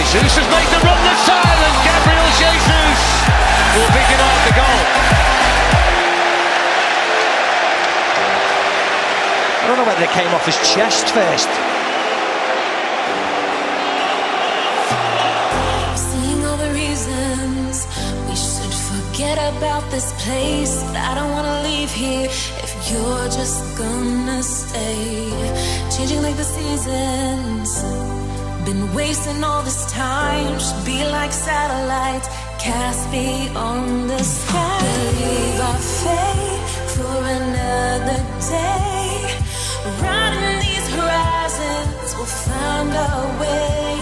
Jesus has made the run this time, and Gabriel Jesus will be denied the goal. I don't know whether it came off his chest first. Seeing all the reasons we should forget about this place, but I don't wanna leave here if you're just gonna stay. Changing like the seasons, been wasting all this time. Should be like satellites cast beyond the sky. Leave our fate for another day. Riding these horizons, we'll find our way.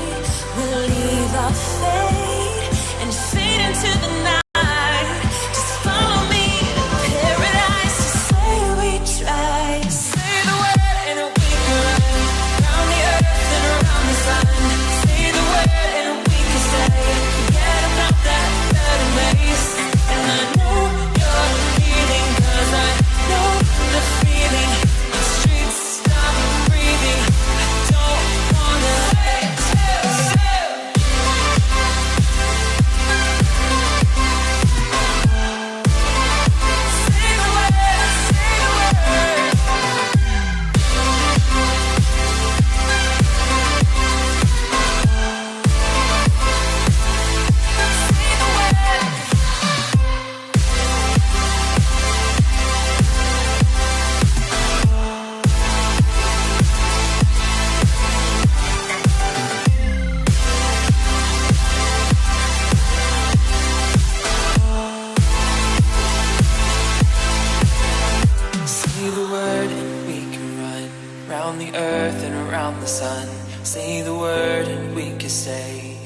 We'll leave our fate and fade into the night. Just follow me to paradise. Just say we try. Say the word and we can run around the earth and around the sun. Say the word and we can stay. Forget about that bloody maze. And I know you're healing, 'cause I know the feeling. The streets stop breathing. I don't wanna the earth and around the sun. Say the word and we can say.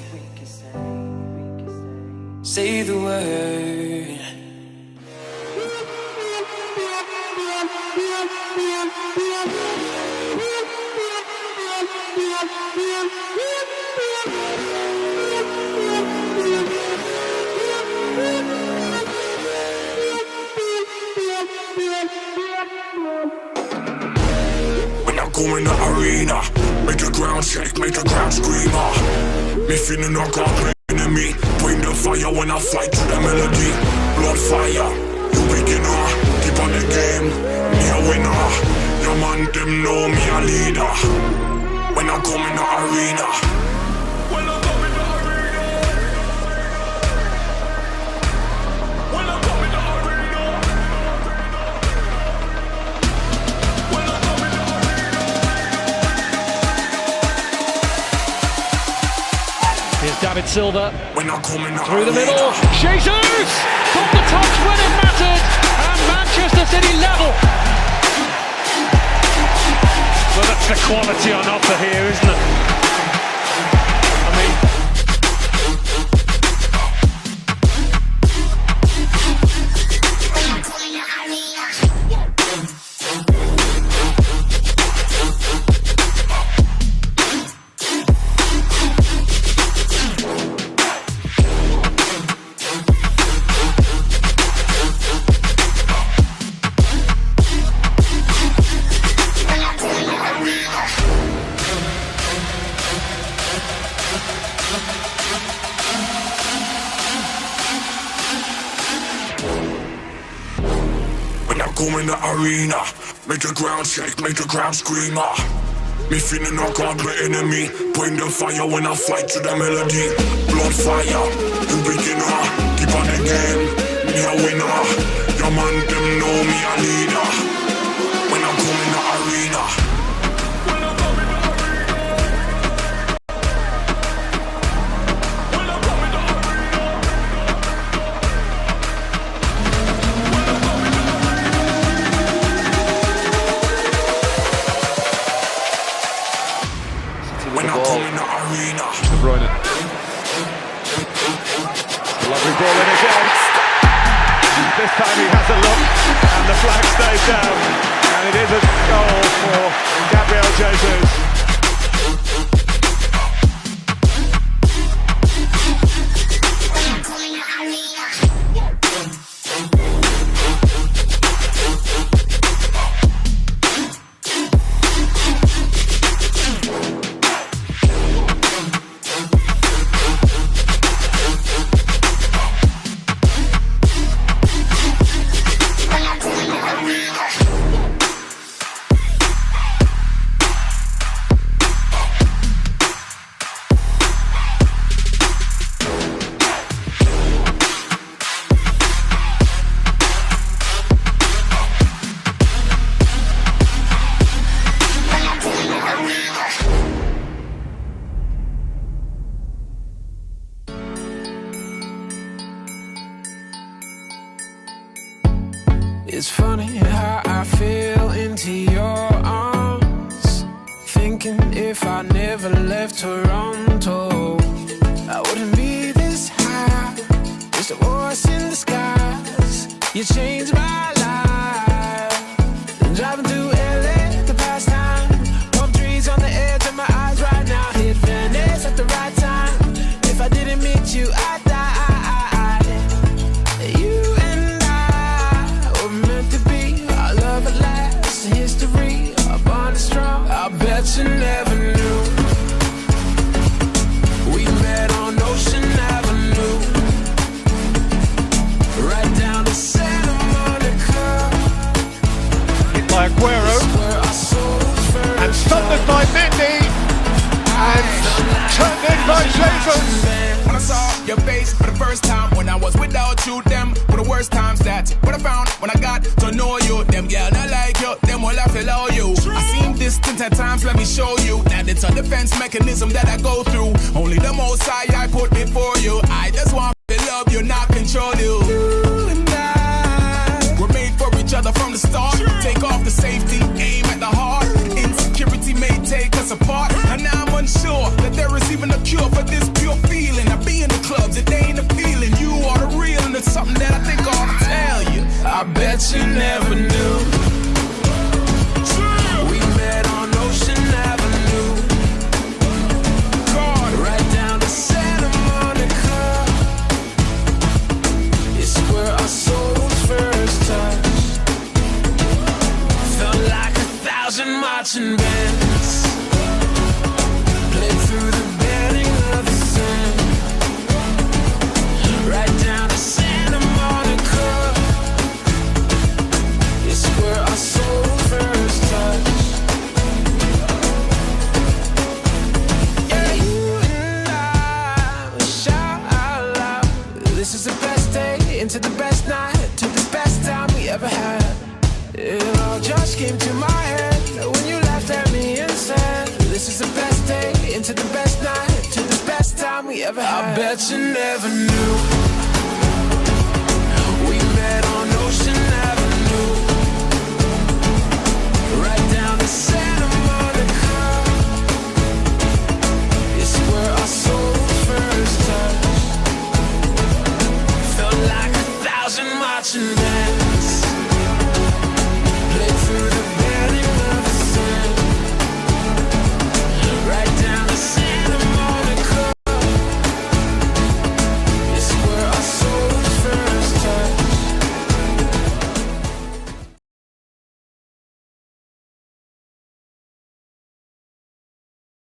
Say the word. Go in the arena, make the ground shake, make the ground scream. Me feeling no God enemy. Bring the fire when I fight to the melody. Blood fire, you beginner. Keep on the game, me a winner. Your man them know me a leader. When I come in the arena. David Silva through the middle. Jesus got the touch when it mattered, and Manchester City level. Well, that's the quality on offer here, isn't it? I mean, go in the arena, make the ground shake, make the ground scream. Me feeling no God enemy. Bring the fire when I fight to the melody. Blood fire, you beginner. Keep on the game, me a winner. Your man them know me a leader. When I come in the arena. De Bruyne. Lovely ball in again. This time he has a look, and the flag stays down, and it is a goal for Gabriel Jesus. It's funny how I fell into your arms, thinking if I never left Toronto, I wouldn't be this high. Just a voice in the skies. You changed my life. Driving through LA the past time. Palm trees on the edge of my eyes right now. Hit Venice at the right time. If I didn't meet you, I'd die. You and I were meant to be. Our love at last, history. Our bond is strong. I bet you never knew. We met on Ocean Avenue, right down to Santa Monica. Hit by Aguero, and thundered by Mendy, and turned in by Jesus. When I saw your face for the first time, when I was without you, them were the worst times. That's what I found when I got to know you. Them girl not like you, them will I follow you. I seem distant at times, let me show you that it's a defense mechanism that I go through. Only the most high I put before you. I just want to love you, not control you. You and I were made for each other from the start. Take off the safety, aim at the heart. Insecurity may take us apart, and now I'm unsure that there is even a cure for this pure feeling. I be in the clubs, it ain't a feeling. You are the real, and it's something that I think I ought to tell you. I bet you never knew. We met on Ocean Avenue, right down to Santa Monica. It's where our souls first touched. Felt like 1,000 marching bands played through the bedding of the sun, right down to Santa Monica. It's where our souls first touched. Yeah, you and I will shout out loud. This is the best day into the best night, to the best time we ever had. It all just came to my head when you laughed at me and said, this is the best day into the best night, to the best time we ever had. I bet you never knew.